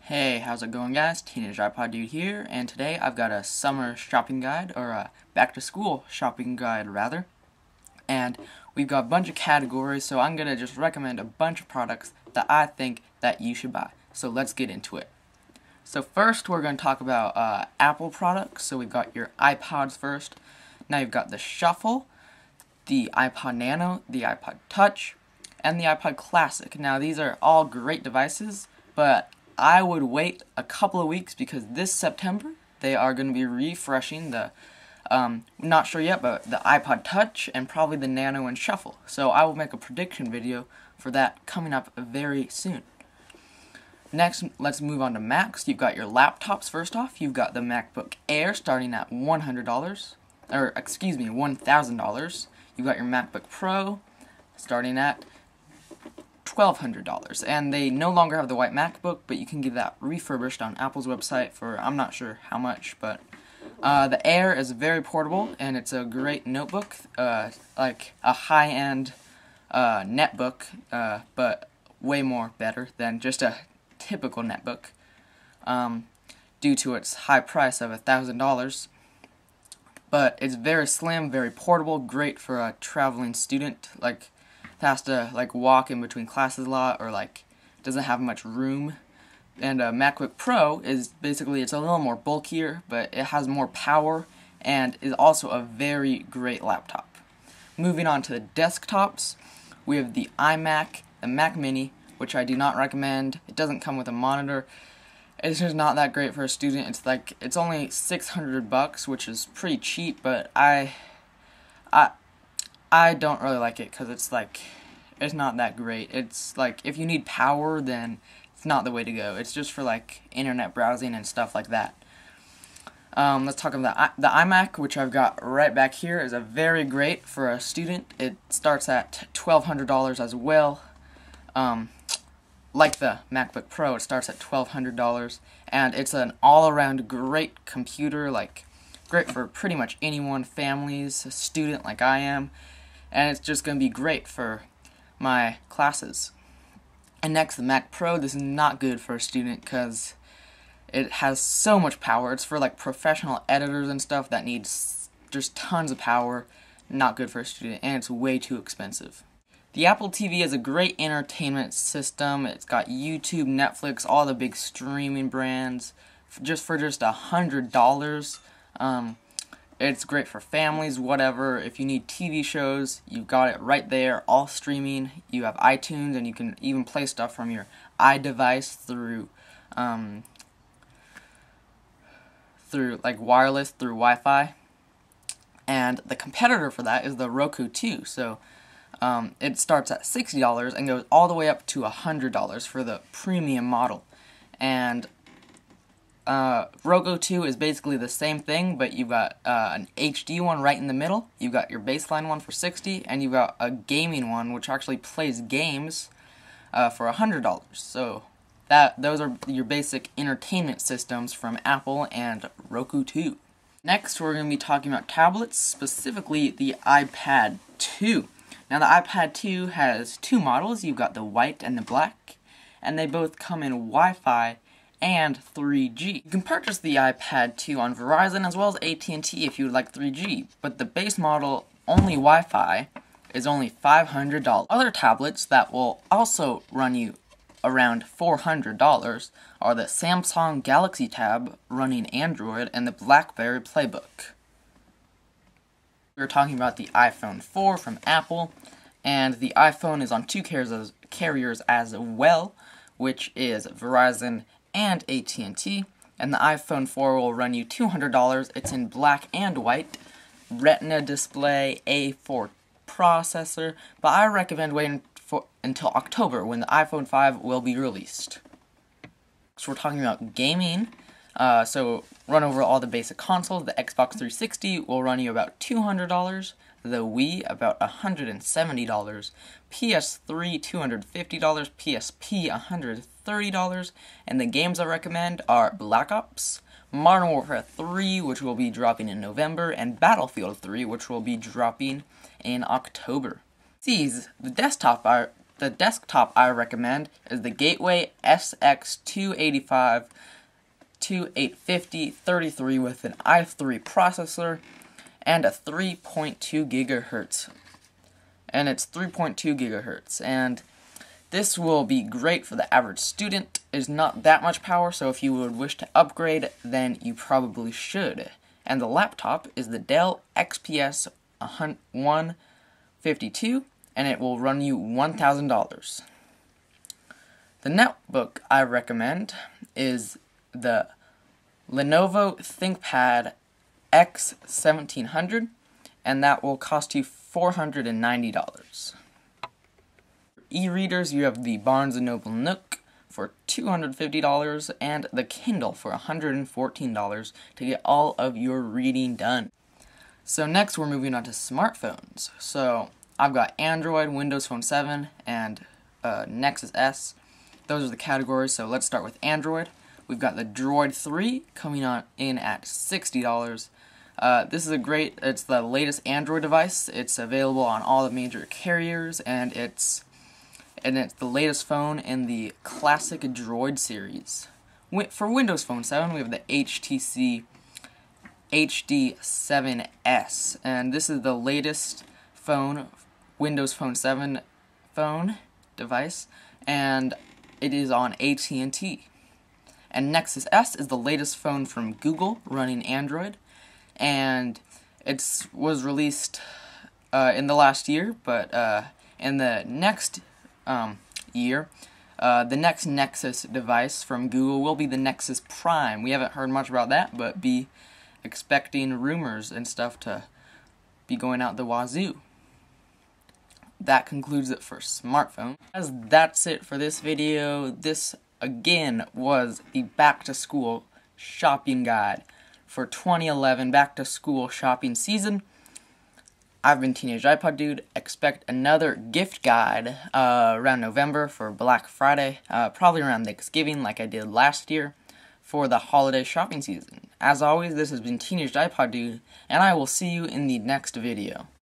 Hey, how's it going, guys? Teenage iPod Dude here, and today I've got a summer shopping guide, or a back-to-school shopping guide, rather. And we've got a bunch of categories, so I'm gonna just recommend a bunch of products that I think that you should buy. So let's get into it. So first, we're gonna talk about Apple products. So we've got your iPods first. Now you've got the Shuffle, the iPod Nano, the iPod Touch, and the iPod Classic. Now these are all great devices, but I would wait a couple of weeks because this September they are going to be refreshing the, not sure yet, but the iPod Touch and probably the Nano and Shuffle. So I will make a prediction video for that coming up very soon. Next, let's move on to Macs. You've got your laptops first off. You've got the MacBook Air starting at $100, or excuse me, $1,000. You've got your MacBook Pro starting at $1,200, and they no longer have the white MacBook, but you can get that refurbished on Apple's website for I'm not sure how much, but the Air is very portable, and it's a great notebook, like a high-end netbook, but way more better than just a typical netbook, due to its high price of $1,000. But it's very slim, very portable, great for a traveling student, like has to walk in between classes a lot, or doesn't have much room. And a MacBook Pro is basically, it's a little more bulkier, but it has more power and is also a very great laptop. Moving on to the desktops, we have the iMac, the Mac Mini, which I do not recommend. It doesn't come with a monitor. It's just not that great for a student. It's only $600, which is pretty cheap, but I don't really like it because it's not that great. It's if you need power, then it's not the way to go. It's just for internet browsing and stuff like that. Let's talk about the iMac, which I've got right back here, is a very great for a student. It starts at $1,200 as well. Like the MacBook Pro, it starts at $1,200, and it's an all-around great computer, great for pretty much anyone, families, a student like I am. And it's just going to be great for my classes. And next, the Mac Pro. This is not good for a student because it has so much power. It's for professional editors and stuff that needs just tons of power. Not good for a student, and it's way too expensive. The Apple TV is a great entertainment system. It's got YouTube, Netflix, all the big streaming brands for just $100. It's great for families, whatever. If you need TV shows, you've got it right there, all streaming. You have iTunes, and you can even play stuff from your iDevice through wireless, through Wi-Fi. And the competitor for that is the Roku 2. So it starts at $60 and goes all the way up to $100 for the premium model. And Roku 2 is basically the same thing, but you've got an HD one right in the middle. You've got your baseline one for $60, and you've got a gaming one which actually plays games for $100. So those are your basic entertainment systems from Apple and Roku 2. Next, we're going to be talking about tablets, specifically the iPad 2. Now, the iPad 2 has two models. You've got the white and the black, and they both come in Wi-Fi and 3G. You can purchase the iPad 2 on Verizon as well as AT&T if you would like 3G, but the base model, only Wi-Fi, is only $500. Other tablets that will also run you around $400 are the Samsung Galaxy Tab running Android and the BlackBerry Playbook. We're talking about the iPhone 4 from Apple, and the iPhone is on two carriers as well, which is Verizon and AT&T, and the iPhone 4 will run you $200. It's in black and white, Retina display, A4 processor, but I recommend waiting until October when the iPhone 5 will be released. So we're talking about gaming. So run over all the basic consoles. The Xbox 360 will run you about $200, the Wii about $170, PS3 $250, PSP $130, and the games I recommend are Black Ops, Modern Warfare 3, which will be dropping in November, and Battlefield 3, which will be dropping in October. The the desktop I recommend is the Gateway SX285 2850-33 with an i3 processor and a 3.2 gigahertz. And it's 3.2 gigahertz. And this will be great for the average student. It's not that much power, so if you would wish to upgrade, then you probably should. And the laptop is the Dell XPS 152, and it will run you $1,000. The netbook I recommend is the Lenovo ThinkPad X1700, and that will cost you $490. E-readers, you have the Barnes & Noble Nook for $250 and the Kindle for $114 to get all of your reading done. So next we're moving on to smartphones. So I've got Android, Windows Phone 7, and Nexus S. Those are the categories, so let's start with Android. We've got the Droid 3 coming in at $60. This is it's the latest Android device. It's available on all the major carriers, and it's the latest phone in the classic Droid series. For Windows Phone 7, we have the HTC HD7S, and this is the latest Windows Phone 7 phone device, and it is on AT&T. And Nexus S is the latest phone from Google running Android, and it was released in the last year, but in the next year, the next Nexus device from Google will be the Nexus Prime. We haven't heard much about that, but be expecting rumors and stuff to be going out the wazoo. That concludes it for smartphone. As that's it for this video. This again was the back to school shopping guide for 2011 back to school shopping season. I've been Teenage iPod Dude. Expect another gift guide around November for Black Friday, probably around Thanksgiving like I did last year for the holiday shopping season. As always, this has been Teenage iPod Dude, and I will see you in the next video.